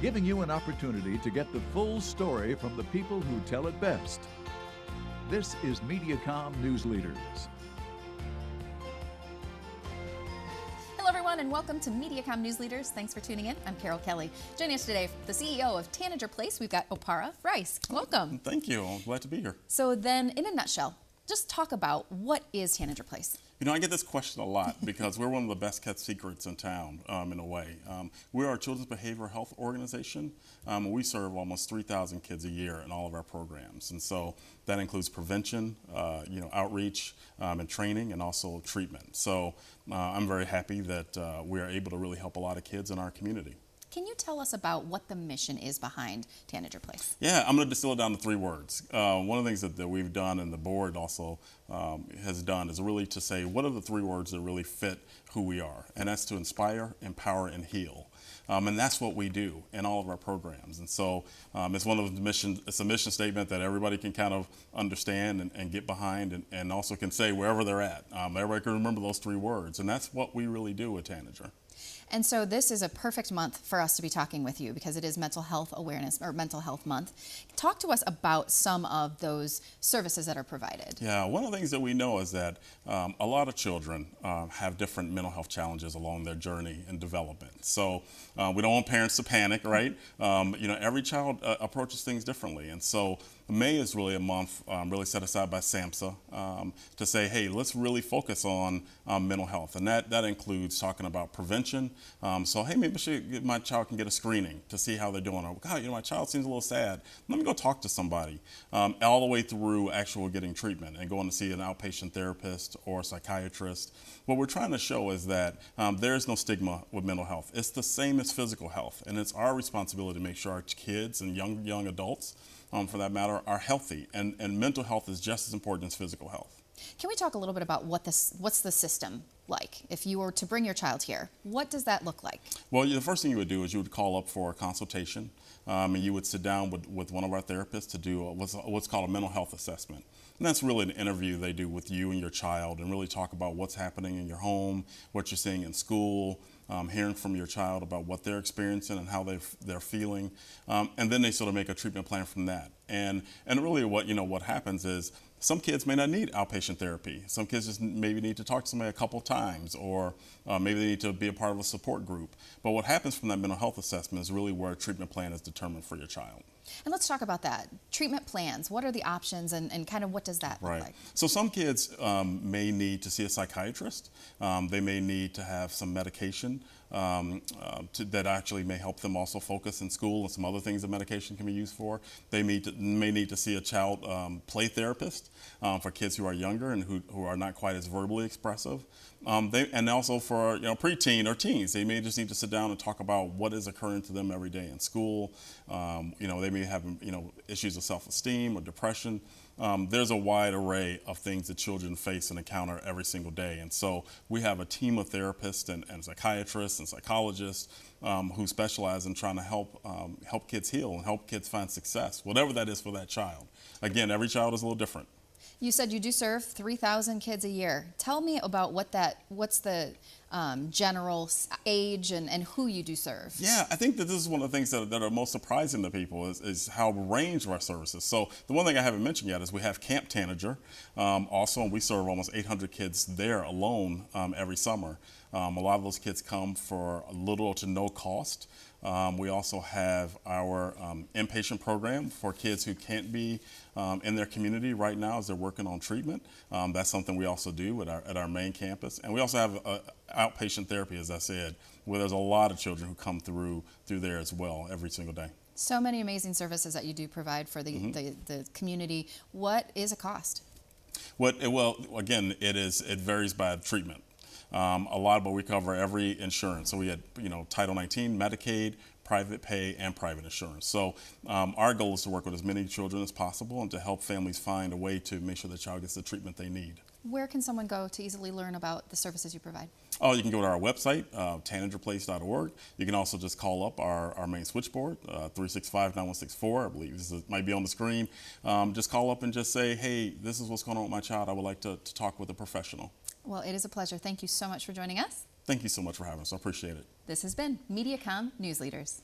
giving you an opportunity to get the full story from the people who tell it best. This is Mediacom News Leaders. Hello everyone and welcome to Mediacom News Leaders. Thanks for tuning in. I'm Carol Kelly. Joining us today, the CEO of Tanager Place, we've got Okpara Rice. Welcome. Thank you. I'm glad to be here. So then, in a nutshell, just talk about what is Tanager Place? You know, I get this question a lot because we're one of the best kept secrets in town, in a way. We are a children's behavioral health organization. We serve almost 3,000 kids a year in all of our programs. And so that includes prevention, outreach, and training, and also treatment. So I'm very happy that we are able to really help a lot of kids in our community. Can you tell us about what the mission is behind Tanager Place? Yeah, I'm going to distill it down to 3 words. One of the things that we've done and the board also has done is really to say, what are the 3 words that really fit who we are? And that's to inspire, empower, and heal. And that's what we do in all of our programs. And so it's one of the it's a mission statement that everybody can kind of understand and get behind, and also can say wherever they're at. Everybody can remember those 3 words. And that's what we really do at Tanager. And so this is a perfect month for us to be talking with you because it is Mental Health Awareness or Mental Health Month. Talk to us about some of those services that are provided. Yeah, one of the things that we know is that a lot of children have different mental health challenges along their journey and development. So we don't want parents to panic, right? Every child approaches things differently. And so May is really a month really set aside by SAMHSA to say, hey, let's really focus on mental health. And that includes talking about prevention. So, hey, maybe my child can get a screening to see how they're doing. Or, God, my child seems a little sad. Let me go talk to somebody. All the way through actual getting treatment and going to see an outpatient therapist or a psychiatrist. What we're trying to show is that there is no stigma with mental health. It's the same as physical health. And it's our responsibility to make sure our kids and young adults, for that matter, are healthy. And mental health is just as important as physical health. Can we talk a little bit about what's the system like? If you were to bring your child here, what does that look like? Well, the first thing you would do is you would call up for a consultation, and you would sit down with one of our therapists to do what's called a mental health assessment. And that's really an interview they do with you and your child and really talk about what's happening in your home, what you're seeing in school, hearing from your child about what they're experiencing and how they're feeling. And then they sort of make a treatment plan from that. And really what happens is some kids may not need outpatient therapy. Some kids just maybe need to talk to somebody a couple times, or maybe they need to be a part of a support group. But what happens from that mental health assessment is really where a treatment plan is determined for your child. And let's talk about that. Treatment plans, what are the options and kind of what does that look like? So some kids may need to see a psychiatrist. They may need to have some medication that actually may help them also focus in school, and some other things that medication can be used for. They may need to see a child play therapist for kids who are younger and who are not quite as verbally expressive. And also for preteen or teens, they may just need to sit down and talk about what is occurring to them every day in school. They may have issues of self-esteem or depression. There's a wide array of things that children face and encounter every single day. And so we have a team of therapists and psychiatrists and psychologists who specialize in trying to help kids heal and help kids find success, whatever that is for that child. Again, every child is a little different. You said you do serve 3,000 kids a year. Tell me about what's the general age and who you do serve. Yeah, I think that this is one of the things that are most surprising to people is how range of our services. So the one thing I haven't mentioned yet is we have Camp Tanager also, and we serve almost 800 kids there alone every summer. A lot of those kids come for little to no cost. We also have our inpatient program for kids who can't be in their community right now as they're working on treatment. That's something we also do at our main campus. And we also have outpatient therapy, as I said, where there's a lot of children who come through there as well every single day. So many amazing services that you do provide for the community. What is a cost? Well, again, it varies by treatment. But we cover every insurance. So we had, Title 19, Medicaid, private pay, and private insurance. So our goal is to work with as many children as possible and to help families find a way to make sure the child gets the treatment they need. Where can someone go to easily learn about the services you provide? Oh, you can go to our website, tanagerplace.org. You can also just call up our main switchboard, 365-9164. I believe this might be on the screen. Just call up and just say, hey, this is what's going on with my child. I would like to talk with a professional. Well, it is a pleasure. Thank you so much for joining us. Thank you so much for having us. I appreciate it. This has been Mediacom News Leaders.